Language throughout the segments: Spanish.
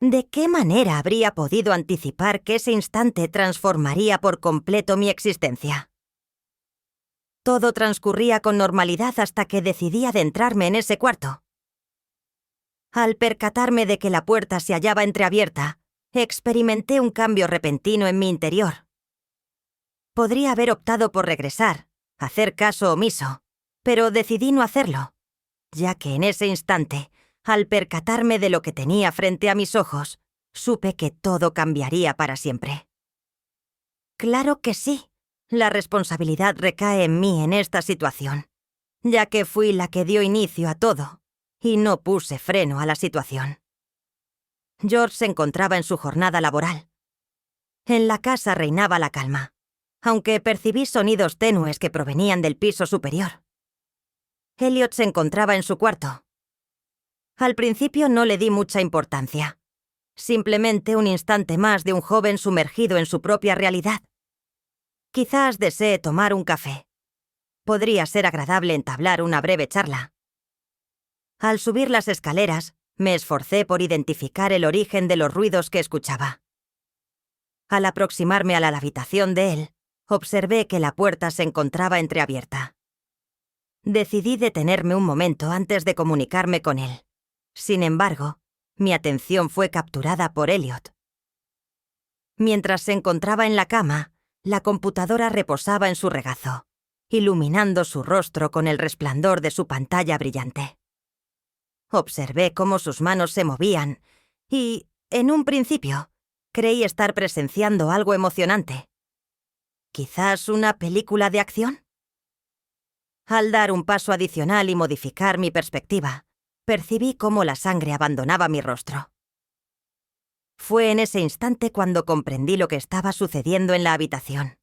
¿De qué manera habría podido anticipar que ese instante transformaría por completo mi existencia? Todo transcurría con normalidad hasta que decidí adentrarme en ese cuarto. Al percatarme de que la puerta se hallaba entreabierta, experimenté un cambio repentino en mi interior. Podría haber optado por regresar, hacer caso omiso, pero decidí no hacerlo, ya que en ese instante, al percatarme de lo que tenía frente a mis ojos, supe que todo cambiaría para siempre. Claro que sí, la responsabilidad recae en mí en esta situación, ya que fui la que dio inicio a todo, y no puse freno a la situación. George se encontraba en su jornada laboral. En la casa reinaba la calma, aunque percibí sonidos tenues que provenían del piso superior. Elliot se encontraba en su cuarto. Al principio no le di mucha importancia. Simplemente un instante más de un joven sumergido en su propia realidad. Quizás desee tomar un café. Podría ser agradable entablar una breve charla. Al subir las escaleras, me esforcé por identificar el origen de los ruidos que escuchaba. Al aproximarme a la habitación de él, observé que la puerta se encontraba entreabierta. Decidí detenerme un momento antes de comunicarme con él. Sin embargo, mi atención fue capturada por Elliot. Mientras se encontraba en la cama, la computadora reposaba en su regazo, iluminando su rostro con el resplandor de su pantalla brillante. Observé cómo sus manos se movían y, en un principio, creí estar presenciando algo emocionante. ¿Quizás una película de acción? Al dar un paso adicional y modificar mi perspectiva, percibí cómo la sangre abandonaba mi rostro. Fue en ese instante cuando comprendí lo que estaba sucediendo en la habitación.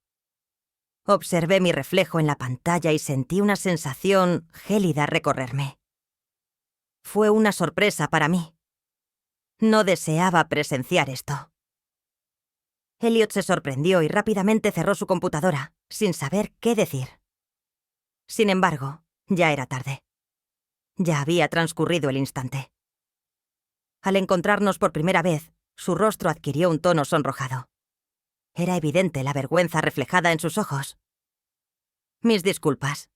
Observé mi reflejo en la pantalla y sentí una sensación gélida recorrerme. Fue una sorpresa para mí. No deseaba presenciar esto. Elliot se sorprendió y rápidamente cerró su computadora, sin saber qué decir. Sin embargo, ya era tarde. Ya había transcurrido el instante. Al encontrarnos por primera vez, su rostro adquirió un tono sonrojado. Era evidente la vergüenza reflejada en sus ojos. Mis disculpas.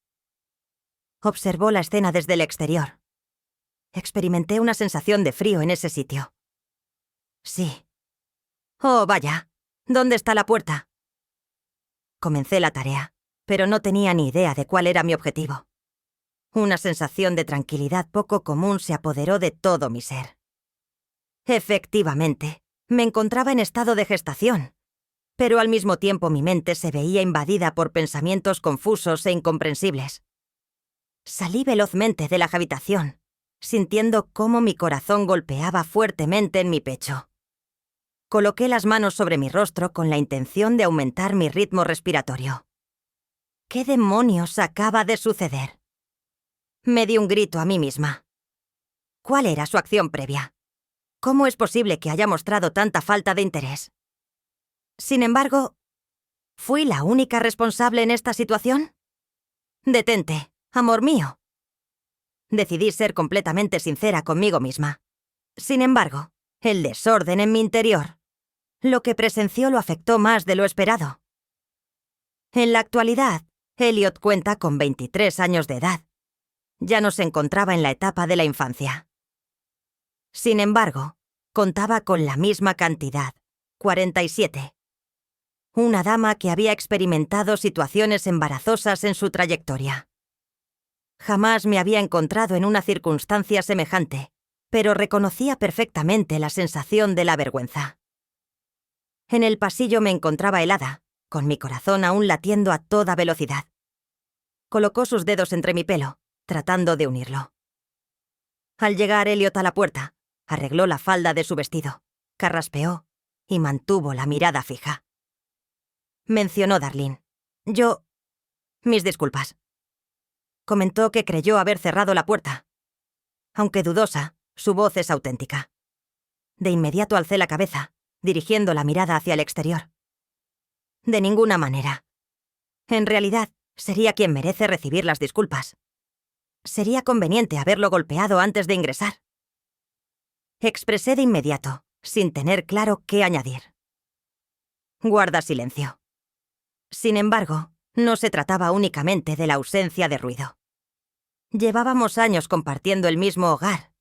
Observó la escena desde el exterior. Experimenté una sensación de frío en ese sitio. Sí. Oh, vaya. ¿Dónde está la puerta? Comencé la tarea, pero no tenía ni idea de cuál era mi objetivo. Una sensación de tranquilidad poco común se apoderó de todo mi ser. Efectivamente, me encontraba en estado de gestación, pero al mismo tiempo mi mente se veía invadida por pensamientos confusos e incomprensibles. Salí velozmente de la habitación, sintiendo cómo mi corazón golpeaba fuertemente en mi pecho. Coloqué las manos sobre mi rostro con la intención de aumentar mi ritmo respiratorio. ¿Qué demonios acaba de suceder? Me di un grito a mí misma. ¿Cuál era su acción previa? ¿Cómo es posible que haya mostrado tanta falta de interés? Sin embargo, ¿fui la única responsable en esta situación? Detente, amor mío. Decidí ser completamente sincera conmigo misma. Sin embargo, el desorden en mi interior, lo que presenció lo afectó más de lo esperado. En la actualidad, Elliot cuenta con 23 años de edad. Ya no se encontraba en la etapa de la infancia. Sin embargo, contaba con la misma cantidad, 47. Una dama que había experimentado situaciones embarazosas en su trayectoria. Jamás me había encontrado en una circunstancia semejante, pero reconocía perfectamente la sensación de la vergüenza. En el pasillo me encontraba helada, con mi corazón aún latiendo a toda velocidad. Colocó sus dedos entre mi pelo, tratando de unirlo. Al llegar Elliot a la puerta, arregló la falda de su vestido, carraspeó y mantuvo la mirada fija. Mencionó Darlene. Mis disculpas. Comentó que creyó haber cerrado la puerta. Aunque dudosa, su voz es auténtica. De inmediato alcé la cabeza, dirigiendo la mirada hacia el exterior. De ninguna manera. En realidad, sería quien merece recibir las disculpas. Sería conveniente haberlo golpeado antes de ingresar. Expresé de inmediato, sin tener claro qué añadir. Guarda silencio. Sin embargo, no se trataba únicamente de la ausencia de ruido. Llevábamos años compartiendo el mismo hogar,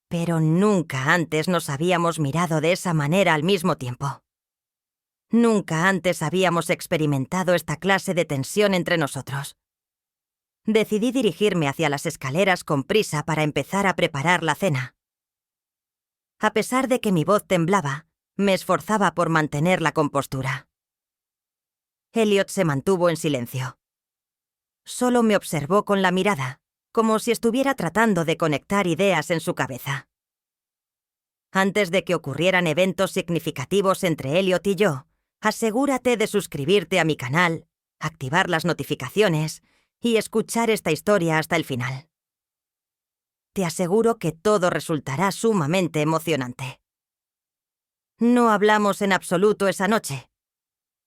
pero nunca antes nos habíamos mirado de esa manera al mismo tiempo. Nunca antes habíamos experimentado esta clase de tensión entre nosotros. Decidí dirigirme hacia las escaleras con prisa para empezar a preparar la cena. A pesar de que mi voz temblaba, me esforzaba por mantener la compostura. Elliot se mantuvo en silencio. Solo me observó con la mirada, como si estuviera tratando de conectar ideas en su cabeza. Antes de que ocurrieran eventos significativos entre Elliot y yo, asegúrate de suscribirte a mi canal, activar las notificaciones y escuchar esta historia hasta el final. Te aseguro que todo resultará sumamente emocionante. No hablamos en absoluto esa noche.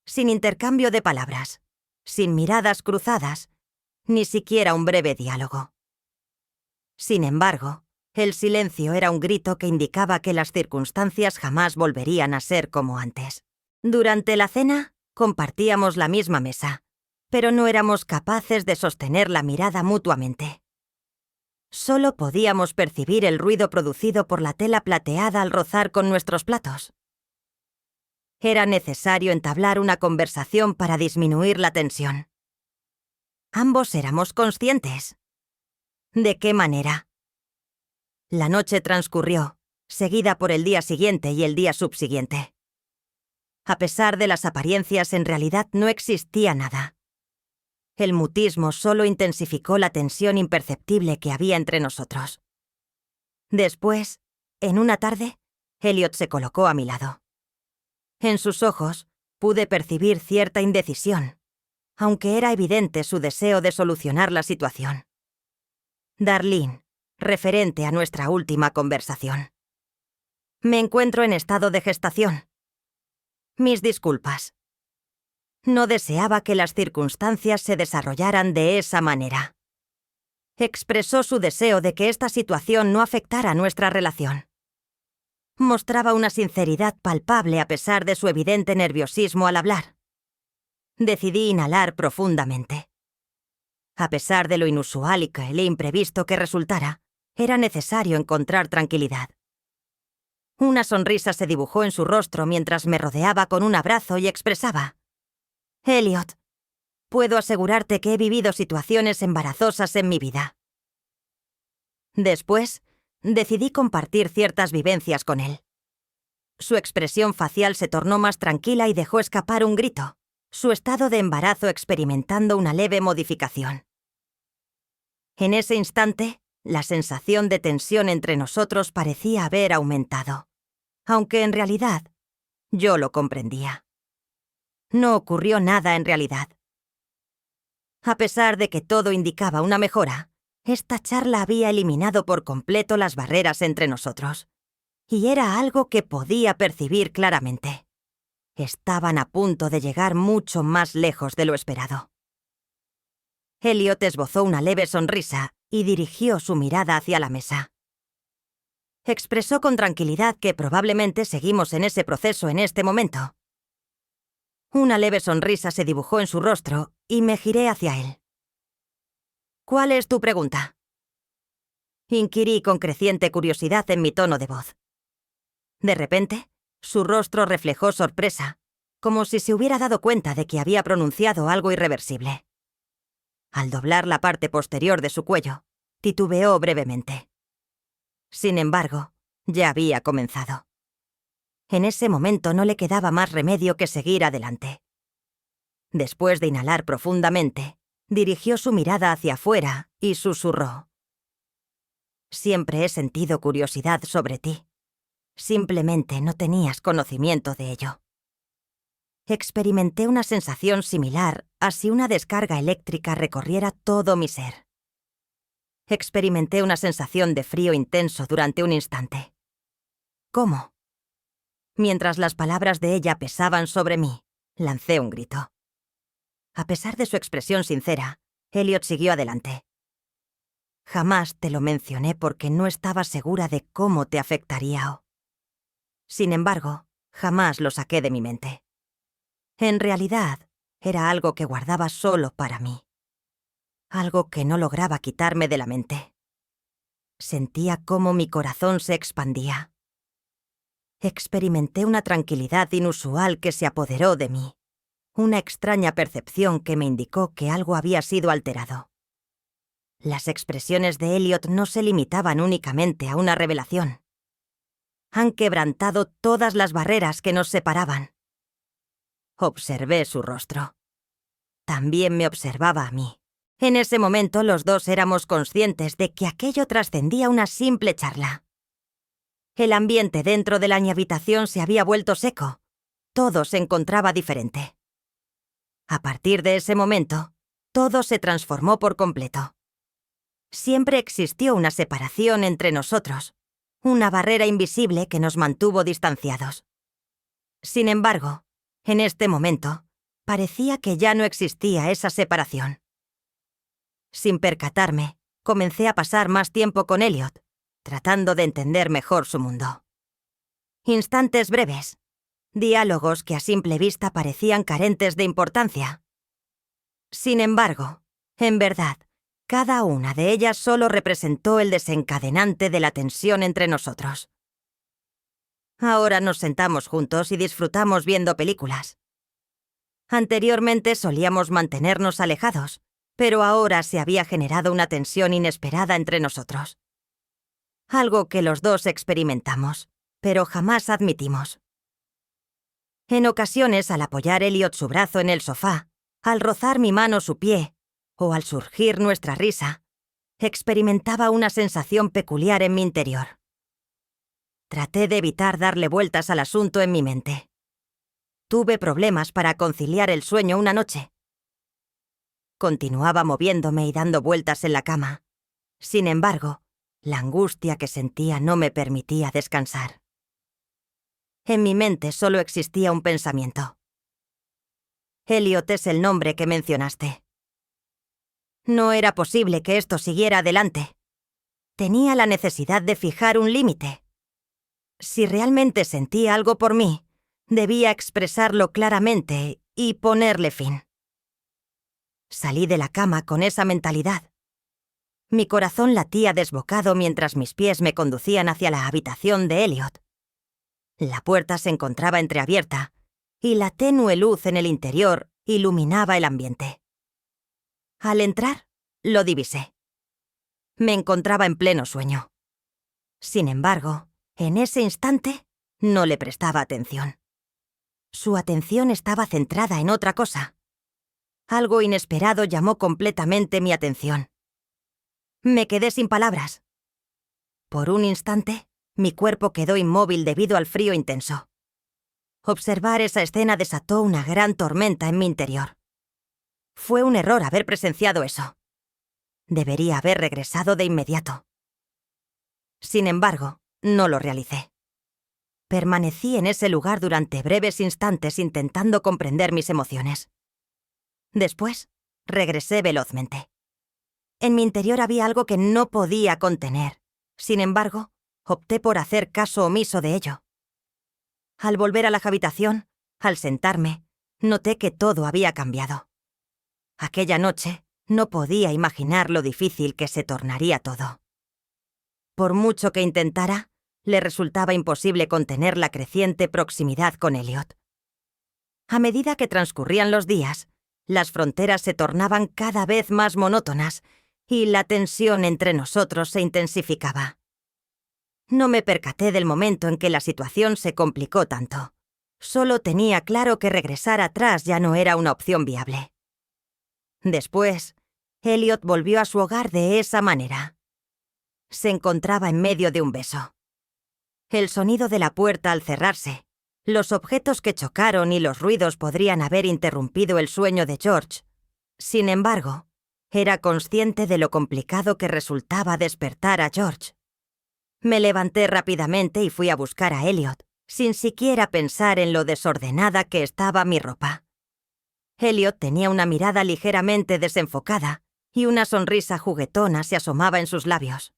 Sin intercambio de palabras, sin miradas cruzadas, ni siquiera un breve diálogo. Sin embargo, el silencio era un grito que indicaba que las circunstancias jamás volverían a ser como antes. Durante la cena, compartíamos la misma mesa, pero no éramos capaces de sostener la mirada mutuamente. Solo podíamos percibir el ruido producido por la tela plateada al rozar con nuestros platos. Era necesario entablar una conversación para disminuir la tensión. Ambos éramos conscientes. ¿De qué manera? La noche transcurrió, seguida por el día siguiente y el día subsiguiente. A pesar de las apariencias, en realidad no existía nada. El mutismo solo intensificó la tensión imperceptible que había entre nosotros. Después, en una tarde, Elliot se colocó a mi lado. En sus ojos pude percibir cierta indecisión, aunque era evidente su deseo de solucionar la situación. Darlene, referente a nuestra última conversación. Me encuentro en estado de gestación. Mis disculpas. No deseaba que las circunstancias se desarrollaran de esa manera. Expresó su deseo de que esta situación no afectara nuestra relación. Mostraba una sinceridad palpable a pesar de su evidente nerviosismo al hablar. Decidí inhalar profundamente. A pesar de lo inusual y que el imprevisto que resultara, era necesario encontrar tranquilidad. Una sonrisa se dibujó en su rostro mientras me rodeaba con un abrazo y expresaba: Elliot, puedo asegurarte que he vivido situaciones embarazosas en mi vida. Después, decidí compartir ciertas vivencias con él. Su expresión facial se tornó más tranquila y dejó escapar un grito, su estado de embarazo experimentando una leve modificación. En ese instante, la sensación de tensión entre nosotros parecía haber aumentado, aunque en realidad yo lo comprendía. No ocurrió nada en realidad. A pesar de que todo indicaba una mejora, esta charla había eliminado por completo las barreras entre nosotros. Y era algo que podía percibir claramente. Estaban a punto de llegar mucho más lejos de lo esperado. Elliot esbozó una leve sonrisa y dirigió su mirada hacia la mesa. Expresó con tranquilidad que probablemente seguimos en ese proceso en este momento. Una leve sonrisa se dibujó en su rostro y me giré hacia él. ¿Cuál es tu pregunta?, inquirí con creciente curiosidad en mi tono de voz. De repente, su rostro reflejó sorpresa, como si se hubiera dado cuenta de que había pronunciado algo irreversible. Al doblar la parte posterior de su cuello, titubeó brevemente. Sin embargo, ya había comenzado. En ese momento no le quedaba más remedio que seguir adelante. Después de inhalar profundamente, dirigió su mirada hacia afuera y susurró: Siempre he sentido curiosidad sobre ti. Simplemente no tenías conocimiento de ello. Experimenté una sensación similar a si una descarga eléctrica recorriera todo mi ser. Experimenté una sensación de frío intenso durante un instante. ¿Cómo? Mientras las palabras de ella pesaban sobre mí, lancé un grito. A pesar de su expresión sincera, Elliot siguió adelante. Jamás te lo mencioné porque no estaba segura de cómo te afectaría. Sin embargo, jamás lo saqué de mi mente. En realidad, era algo que guardaba solo para mí. Algo que no lograba quitarme de la mente. Sentía cómo mi corazón se expandía. Experimenté una tranquilidad inusual que se apoderó de mí. Una extraña percepción que me indicó que algo había sido alterado. Las expresiones de Elliot no se limitaban únicamente a una revelación. Han quebrantado todas las barreras que nos separaban. Observé su rostro. También me observaba a mí. En ese momento los dos éramos conscientes de que aquello trascendía una simple charla. El ambiente dentro de la habitación se había vuelto seco. Todo se encontraba diferente. A partir de ese momento, todo se transformó por completo. Siempre existió una separación entre nosotros, una barrera invisible que nos mantuvo distanciados. Sin embargo, en este momento, parecía que ya no existía esa separación. Sin percatarme, comencé a pasar más tiempo con Elliot, tratando de entender mejor su mundo. Instantes breves, diálogos que a simple vista parecían carentes de importancia. Sin embargo, en verdad, cada una de ellas solo representó el desencadenante de la tensión entre nosotros. Ahora nos sentamos juntos y disfrutamos viendo películas. Anteriormente solíamos mantenernos alejados, pero ahora se había generado una tensión inesperada entre nosotros. Algo que los dos experimentamos, pero jamás admitimos. En ocasiones, al apoyar Elliot su brazo en el sofá, al rozar mi mano su pie, o al surgir nuestra risa, experimentaba una sensación peculiar en mi interior. Traté de evitar darle vueltas al asunto en mi mente. Tuve problemas para conciliar el sueño una noche. Continuaba moviéndome y dando vueltas en la cama. Sin embargo, la angustia que sentía no me permitía descansar. En mi mente solo existía un pensamiento. Elliot es el nombre que mencionaste. No era posible que esto siguiera adelante. Tenía la necesidad de fijar un límite. Si realmente sentía algo por mí, debía expresarlo claramente y ponerle fin. Salí de la cama con esa mentalidad. Mi corazón latía desbocado mientras mis pies me conducían hacia la habitación de Elliot. La puerta se encontraba entreabierta y la tenue luz en el interior iluminaba el ambiente. Al entrar, lo divisé. Me encontraba en pleno sueño. Sin embargo, en ese instante, no le prestaba atención. Su atención estaba centrada en otra cosa. Algo inesperado llamó completamente mi atención. Me quedé sin palabras. Por un instante, mi cuerpo quedó inmóvil debido al frío intenso. Observar esa escena desató una gran tormenta en mi interior. Fue un error haber presenciado eso. Debería haber regresado de inmediato. Sin embargo, no lo realicé. Permanecí en ese lugar durante breves instantes intentando comprender mis emociones. Después, regresé velozmente. En mi interior había algo que no podía contener. Sin embargo, opté por hacer caso omiso de ello. Al volver a la habitación, al sentarme, noté que todo había cambiado. Aquella noche, no podía imaginar lo difícil que se tornaría todo. Por mucho que intentara, le resultaba imposible contener la creciente proximidad con Elliot. A medida que transcurrían los días, las fronteras se tornaban cada vez más monótonas y la tensión entre nosotros se intensificaba. No me percaté del momento en que la situación se complicó tanto. Solo tenía claro que regresar atrás ya no era una opción viable. Después, Elliot volvió a su hogar de esa manera. Se encontraba en medio de un beso. El sonido de la puerta al cerrarse, los objetos que chocaron y los ruidos podrían haber interrumpido el sueño de George. Sin embargo, era consciente de lo complicado que resultaba despertar a George. Me levanté rápidamente y fui a buscar a Elliot, sin siquiera pensar en lo desordenada que estaba mi ropa. Elliot tenía una mirada ligeramente desenfocada y una sonrisa juguetona se asomaba en sus labios.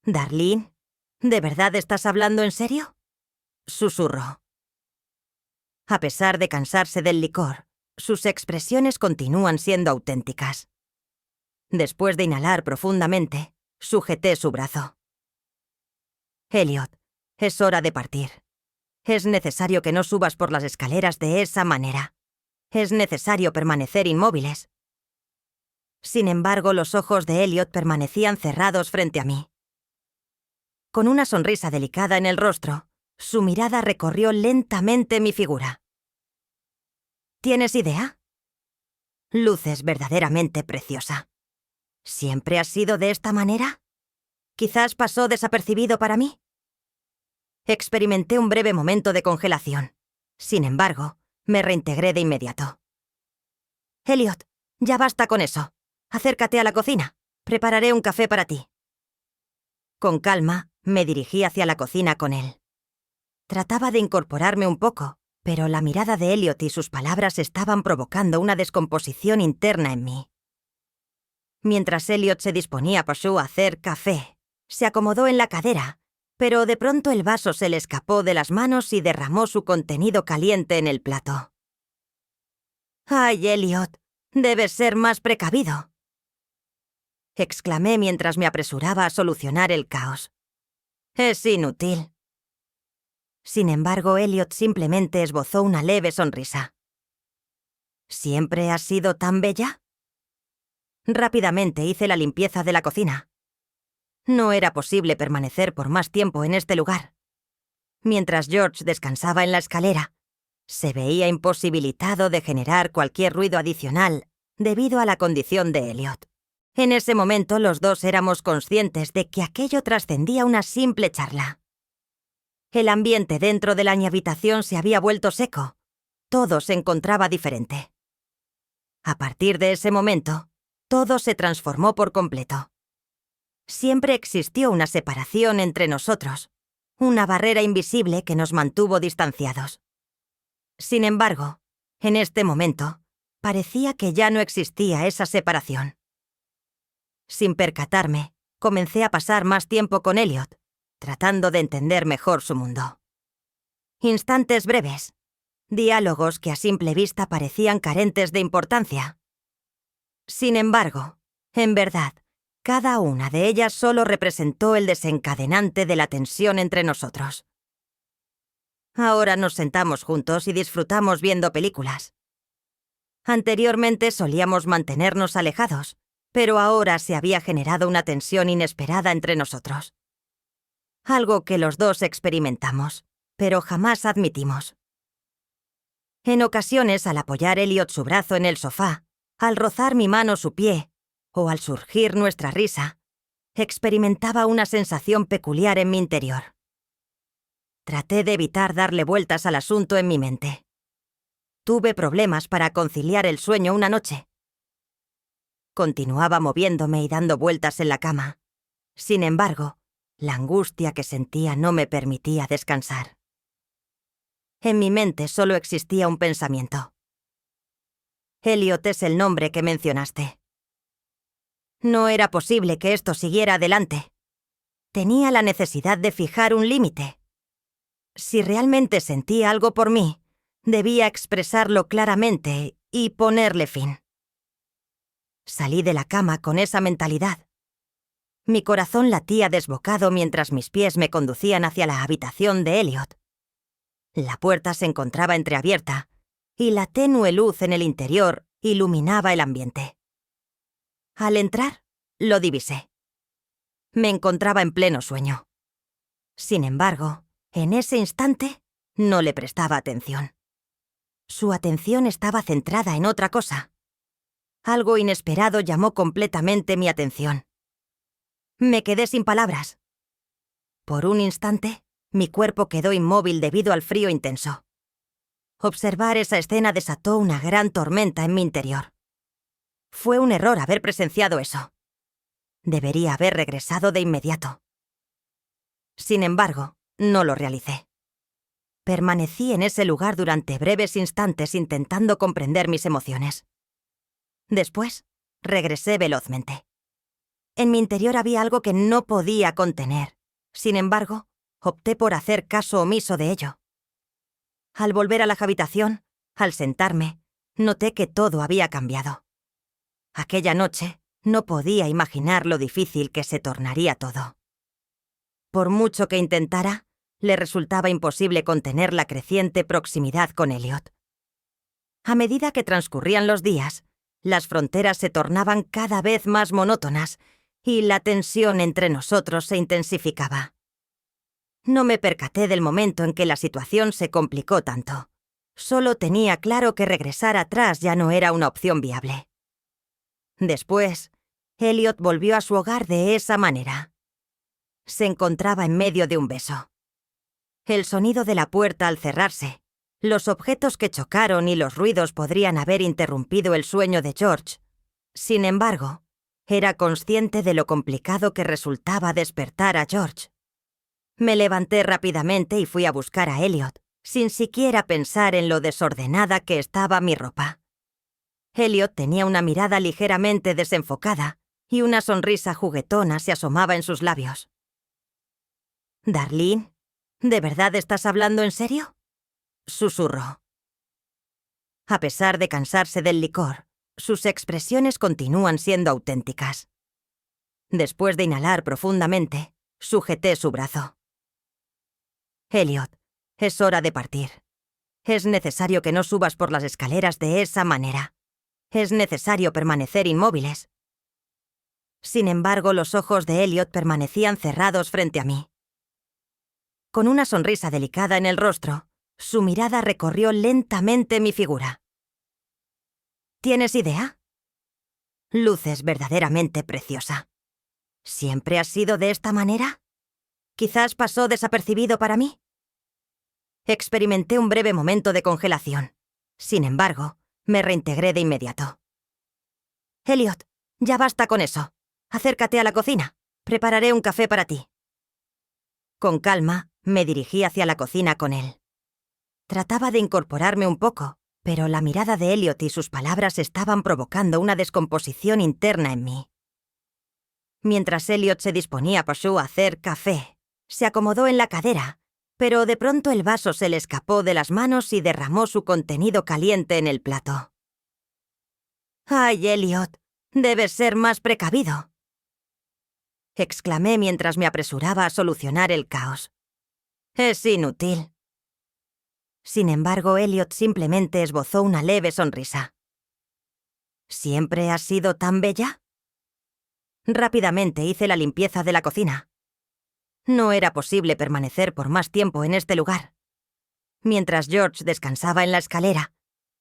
«Darlene, ¿de verdad estás hablando en serio?», susurró. A pesar de cansarse del licor, sus expresiones continúan siendo auténticas. Después de inhalar profundamente, sujeté su brazo. Elliot, es hora de partir. Es necesario que no subas por las escaleras de esa manera. Es necesario permanecer inmóviles. Sin embargo, los ojos de Elliot permanecían cerrados frente a mí. Con una sonrisa delicada en el rostro, su mirada recorrió lentamente mi figura. ¿Tienes idea? Luces verdaderamente preciosa. ¿Siempre has sido de esta manera? ¿Quizás pasó desapercibido para mí? Experimenté un breve momento de congelación. Sin embargo, me reintegré de inmediato. Elliot, ya basta con eso. Acércate a la cocina. Prepararé un café para ti. Con calma, me dirigí hacia la cocina con él. Trataba de incorporarme un poco, pero la mirada de Elliot y sus palabras estaban provocando una descomposición interna en mí. Mientras Elliot se disponía a hacer café, se acomodó en la cadera, pero de pronto el vaso se le escapó de las manos y derramó su contenido caliente en el plato. «¡Ay, Elliot! Debes ser más precavido», exclamé mientras me apresuraba a solucionar el caos. «Es inútil». Sin embargo, Elliot simplemente esbozó una leve sonrisa. «¿Siempre has sido tan bella?» Rápidamente hice la limpieza de la cocina. No era posible permanecer por más tiempo en este lugar. Mientras George descansaba en la escalera, se veía imposibilitado de generar cualquier ruido adicional debido a la condición de Elliot. En ese momento los dos éramos conscientes de que aquello trascendía una simple charla. El ambiente dentro de la habitación se había vuelto seco. Todo se encontraba diferente. A partir de ese momento, todo se transformó por completo. Siempre existió una separación entre nosotros, una barrera invisible que nos mantuvo distanciados. Sin embargo, en este momento, parecía que ya no existía esa separación. Sin percatarme, comencé a pasar más tiempo con Elliot, tratando de entender mejor su mundo. Instantes breves, diálogos que a simple vista parecían carentes de importancia. Sin embargo, en verdad, cada una de ellas solo representó el desencadenante de la tensión entre nosotros. Ahora nos sentamos juntos y disfrutamos viendo películas. Anteriormente solíamos mantenernos alejados, pero ahora se había generado una tensión inesperada entre nosotros. Algo que los dos experimentamos, pero jamás admitimos. En ocasiones, al apoyar Elliot su brazo en el sofá, al rozar mi mano su pie, o al surgir nuestra risa, experimentaba una sensación peculiar en mi interior. Traté de evitar darle vueltas al asunto en mi mente. Tuve problemas para conciliar el sueño una noche. Continuaba moviéndome y dando vueltas en la cama. Sin embargo, la angustia que sentía no me permitía descansar. En mi mente solo existía un pensamiento. Elliot es el nombre que mencionaste. No era posible que esto siguiera adelante. Tenía la necesidad de fijar un límite. Si realmente sentía algo por mí, debía expresarlo claramente y ponerle fin. Salí de la cama con esa mentalidad. Mi corazón latía desbocado mientras mis pies me conducían hacia la habitación de Elliot. La puerta se encontraba entreabierta y la tenue luz en el interior iluminaba el ambiente. Al entrar, lo divisé. Me encontraba en pleno sueño. Sin embargo, en ese instante, no le prestaba atención. Su atención estaba centrada en otra cosa. Algo inesperado llamó completamente mi atención. Me quedé sin palabras. Por un instante, mi cuerpo quedó inmóvil debido al frío intenso. Observar esa escena desató una gran tormenta en mi interior. Fue un error haber presenciado eso. Debería haber regresado de inmediato. Sin embargo, no lo realicé. Permanecí en ese lugar durante breves instantes intentando comprender mis emociones. Después, regresé velozmente. En mi interior había algo que no podía contener. Sin embargo, opté por hacer caso omiso de ello. Al volver a la habitación, al sentarme, noté que todo había cambiado. Aquella noche no podía imaginar lo difícil que se tornaría todo. Por mucho que intentara, le resultaba imposible contener la creciente proximidad con Elliot. A medida que transcurrían los días, las fronteras se tornaban cada vez más monótonas y la tensión entre nosotros se intensificaba. No me percaté del momento en que la situación se complicó tanto. Solo tenía claro que regresar atrás ya no era una opción viable. Después, Elliot volvió a su hogar de esa manera. Se encontraba en medio de un beso. El sonido de la puerta al cerrarse, los objetos que chocaron y los ruidos podrían haber interrumpido el sueño de George. Sin embargo, era consciente de lo complicado que resultaba despertar a George. Me levanté rápidamente y fui a buscar a Elliot, sin siquiera pensar en lo desordenada que estaba mi ropa. Elliot tenía una mirada ligeramente desenfocada y una sonrisa juguetona se asomaba en sus labios. «Darlene, ¿de verdad estás hablando en serio?», susurró. A pesar de cansarse del licor, sus expresiones continúan siendo auténticas. Después de inhalar profundamente, sujeté su brazo. «Elliot, es hora de partir. Es necesario que no subas por las escaleras de esa manera. Es necesario permanecer inmóviles». Sin embargo, los ojos de Elliot permanecían cerrados frente a mí. Con una sonrisa delicada en el rostro, su mirada recorrió lentamente mi figura. ¿Tienes idea? Luces verdaderamente preciosa. ¿Siempre has sido de esta manera? ¿Quizás pasó desapercibido para mí? Experimenté un breve momento de congelación. Sin embargo, me reintegré de inmediato. «Elliot, ya basta con eso. Acércate a la cocina. Prepararé un café para ti». Con calma, me dirigí hacia la cocina con él. Trataba de incorporarme un poco, pero la mirada de Elliot y sus palabras estaban provocando una descomposición interna en mí. Mientras Elliot se disponía a hacer café, se acomodó en la cadera, pero de pronto el vaso se le escapó de las manos y derramó su contenido caliente en el plato. «¡Ay, Elliot! Debes ser más precavido», exclamé mientras me apresuraba a solucionar el caos. «Es inútil». Sin embargo, Elliot simplemente esbozó una leve sonrisa. «¿Siempre has sido tan bella?». Rápidamente hice la limpieza de la cocina. No era posible permanecer por más tiempo en este lugar. Mientras George descansaba en la escalera,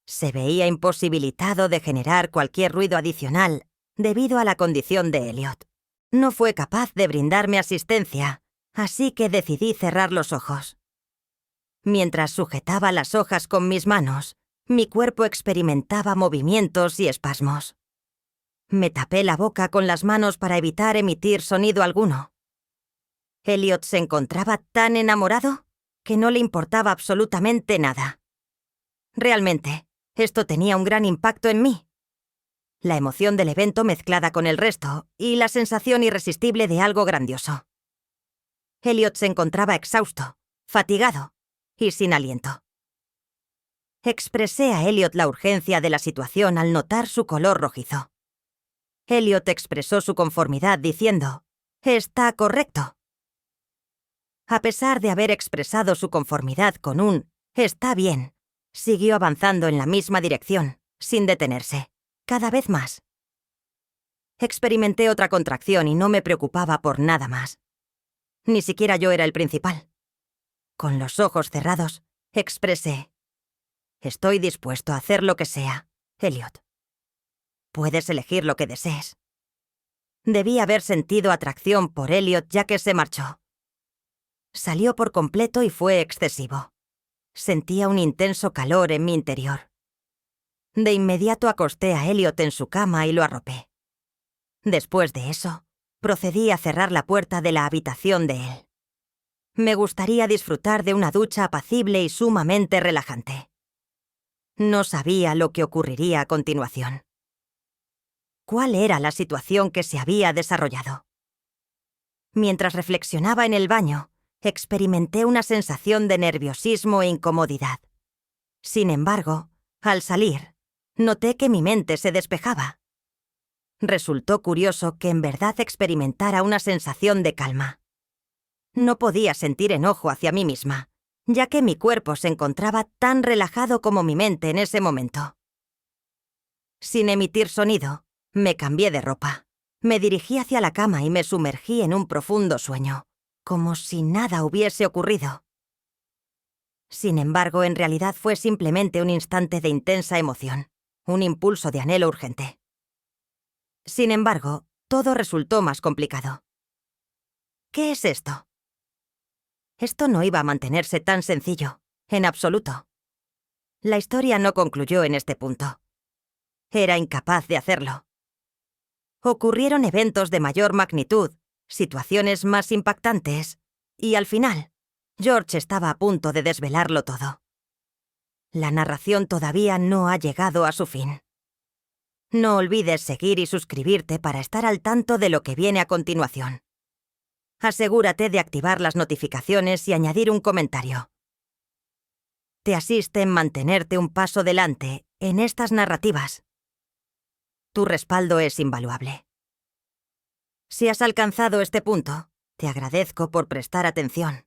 se veía imposibilitado de generar cualquier ruido adicional debido a la condición de Elliot. No fue capaz de brindarme asistencia, así que decidí cerrar los ojos. Mientras sujetaba las hojas con mis manos, mi cuerpo experimentaba movimientos y espasmos. Me tapé la boca con las manos para evitar emitir sonido alguno. Elliot se encontraba tan enamorado que no le importaba absolutamente nada. Realmente, esto tenía un gran impacto en mí. La emoción del evento mezclada con el resto y la sensación irresistible de algo grandioso. Elliot se encontraba exhausto, fatigado y sin aliento. Expresé a Elliot la urgencia de la situación al notar su color rojizo. Elliot expresó su conformidad diciendo: «Está correcto». A pesar de haber expresado su conformidad con un «está bien», siguió avanzando en la misma dirección, sin detenerse, cada vez más. Experimenté otra contracción y no me preocupaba por nada más. Ni siquiera yo era el principal. Con los ojos cerrados, expresé: «Estoy dispuesto a hacer lo que sea, Elliot. Puedes elegir lo que desees». Debí haber sentido atracción por Elliot ya que se marchó. Salió por completo y fue excesivo. Sentía un intenso calor en mi interior. De inmediato acosté a Elliot en su cama y lo arropé. Después de eso, procedí a cerrar la puerta de la habitación de él. Me gustaría disfrutar de una ducha apacible y sumamente relajante. No sabía lo que ocurriría a continuación. ¿Cuál era la situación que se había desarrollado? Mientras reflexionaba en el baño, experimenté una sensación de nerviosismo e incomodidad. Sin embargo, al salir, noté que mi mente se despejaba. Resultó curioso que en verdad experimentara una sensación de calma. No podía sentir enojo hacia mí misma, ya que mi cuerpo se encontraba tan relajado como mi mente en ese momento. Sin emitir sonido, me cambié de ropa. Me dirigí hacia la cama y me sumergí en un profundo sueño, como si nada hubiese ocurrido. Sin embargo, en realidad fue simplemente un instante de intensa emoción, un impulso de anhelo urgente. Sin embargo, todo resultó más complicado. ¿Qué es esto? Esto no iba a mantenerse tan sencillo, en absoluto. La historia no concluyó en este punto. Era incapaz de hacerlo. Ocurrieron eventos de mayor magnitud, situaciones más impactantes, y al final, George estaba a punto de desvelarlo todo. La narración todavía no ha llegado a su fin. No olvides seguir y suscribirte para estar al tanto de lo que viene a continuación. Asegúrate de activar las notificaciones y añadir un comentario. Te asiste en mantenerte un paso delante en estas narrativas. Tu respaldo es invaluable. Si has alcanzado este punto, te agradezco por prestar atención.